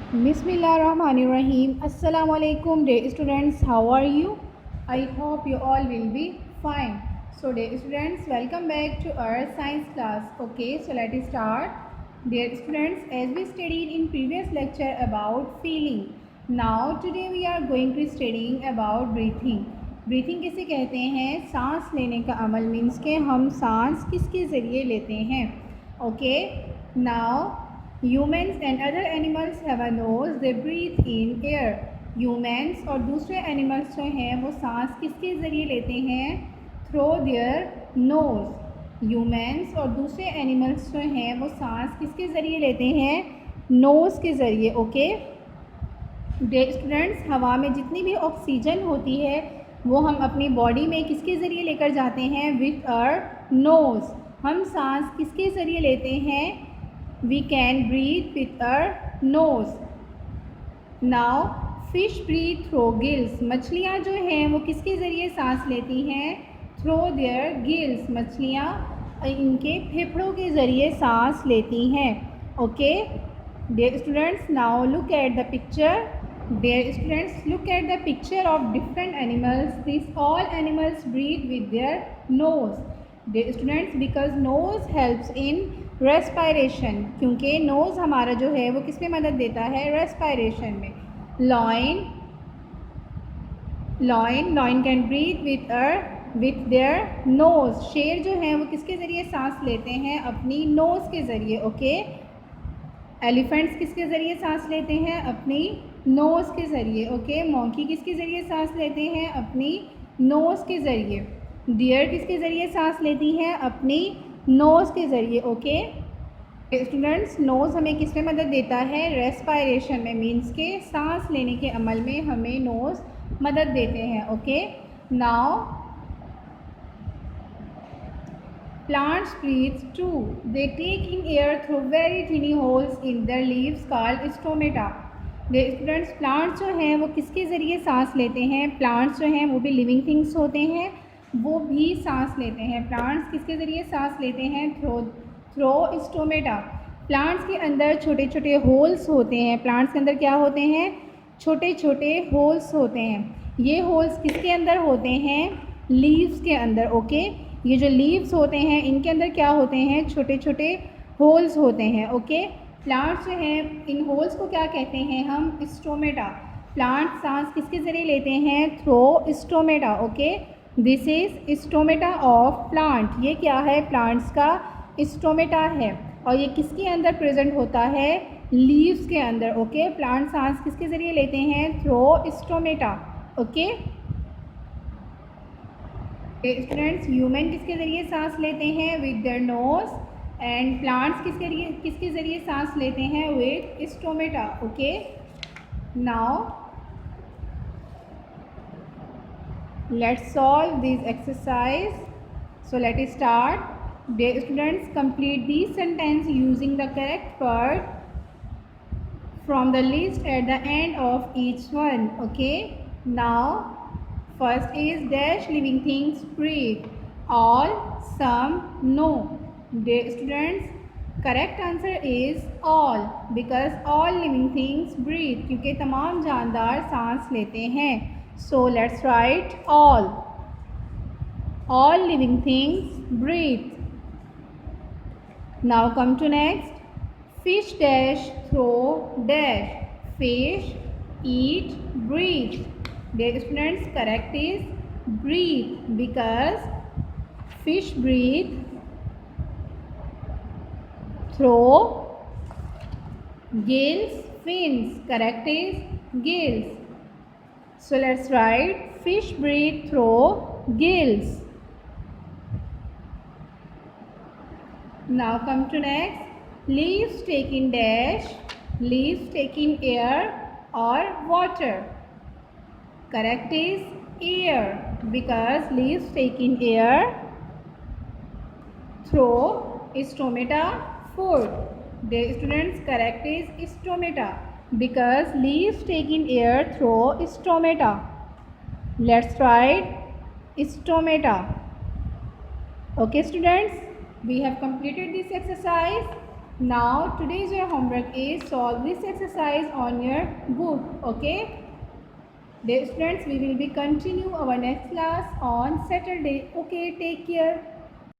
Bismillahirrahmanirrahim. Assalamu alaikum, dear students. How are you? I hope you all will be fine. So, dear students, welcome back to our science class. Okay, so let us start. Dear students, as we studied in previous lecture about feeling, now today we are going to studying about breathing. Breathing किसे कहते हैं? सांस लेने का अमल means के हम सांस किसके ज़रिए लेते हैं. Okay, now humans and other animals have a nose, they breathe in air. Humans और दूसरे एनिमल्स जो हैं वो सांस किसके ज़रिए लेते हैं? Through their nose. ह्यूमन्स और दूसरे एनिमल्स जो हैं वो सांस किसके ज़रिए लेते हैं? नोज़ के ज़रिए. ओके स्टूडेंट्स, हवा में जितनी भी ऑक्सीजन होती है वो हम अपनी बॉडी में किसके ज़रिए लेकर जाते हैं? With our nose. हम सांस किसके ज़रिए लेते हैं? We can breathe with our nose. Now fish breathe through gills. मछलियाँ जो हैं वो किसके ज़रिए सांस लेती हैं? Through their gills. मछलियाँ इनके फेफड़ों के ज़रिए सांस लेती हैं. Okay dear students, now look at the picture. Dear students, look at the picture of different animals. These all animals breathe with their nose. Dear students, because nose helps in respiration. क्योंकि nose हमारा जो है वो किस में मदद देता है? respiration में. Lion can breathe with their nose. शेर जो है वो किसके ज़रिए सांस लेते हैं? अपनी nose के ज़रिए. ओके, एलिफेंट्स किसके ज़रिए सांस लेते हैं? अपनी नोज़ के ज़रिए. ओके, मॉन्की किसके ज़रिए सांस लेते हैं? अपनी नोज़ के ज़रिए. डियर किसके ज़रिए सांस लेती हैं? अपनी नोज़ के ज़रिए. ओके स्टूडेंट्स, नोज़ हमें किस में मदद देता है? रेस्पायरेशन में, मीन्स के सांस लेने के अमल में हमें नोज़ मदद देते हैं. Okay, now plants breathe too. They take in air through very tiny holes in their leaves called stomata. Students, plants जो हैं वो किसके ज़रिए सांस लेते हैं? प्लांट्स जो हैं वो भी लिविंग थिंग्स होते हैं, वो भी सांस लेते हैं. प्लांट्स किसके ज़रिए सांस लेते हैं? Through stomata. प्लांट्स के अंदर छोटे छोटे होल्स होते हैं. प्लांट्स के अंदर क्या होते हैं? छोटे छोटे होल्स होते हैं. ये होल्स किसके अंदर होते हैं? लीव्स के अंदर. ओके, ये जो लीव्स होते हैं इनके अंदर क्या होते हैं? छोटे छोटे होल्स होते हैं. ओके, प्लांट्स जो हैं इन होल्स को क्या कहते हैं हम? स्टोमेटा. प्लांट सांस किसके ज़रिए लेते हैं? Through stomata. Okay, this is stomata of plant. ये क्या है? प्लांट्स का स्टोमेटा है. और ये किसके अंदर प्रेजेंट होता है? लीव्स के अंदर. ओके, प्लांट सांस किसके ज़रिए लेते हैं? Through stomata. Okay students, human किसके ज़रिए सांस लेते हैं? With their nose. And plants किसके ज़रिए सांस लेते हैं? With stomata. Okay, now let's solve this exercise. So let us start. Dear students, complete this sentence using the correct word from the list at the end of each one. Okay, now first is dash living things breathe. All, some, no. Dear students, correct answer is all, because all living things breathe. क्योंकि तमाम जानदार सांस लेते हैं. So let's write all. All living things breathe. Now come to next. Fish dash throw dash. Fish eat breathe. Dear students, correct is breathe, because fish breathe through gills, fins. Correct is gills. So let's write fish breathe through gills. Now come to next. Leaves take in dash. Leaves take in air or water. Correct is air, because leaves take in air through stomata food. Dear students, correct is stomata, because leaves take in air through stomata. Let's write stomata. Okay students, we have completed this exercise. Now today's your homework is solve this exercise on your book. Okay. Dear students, we will be continue our next class on Saturday. Okay, take care.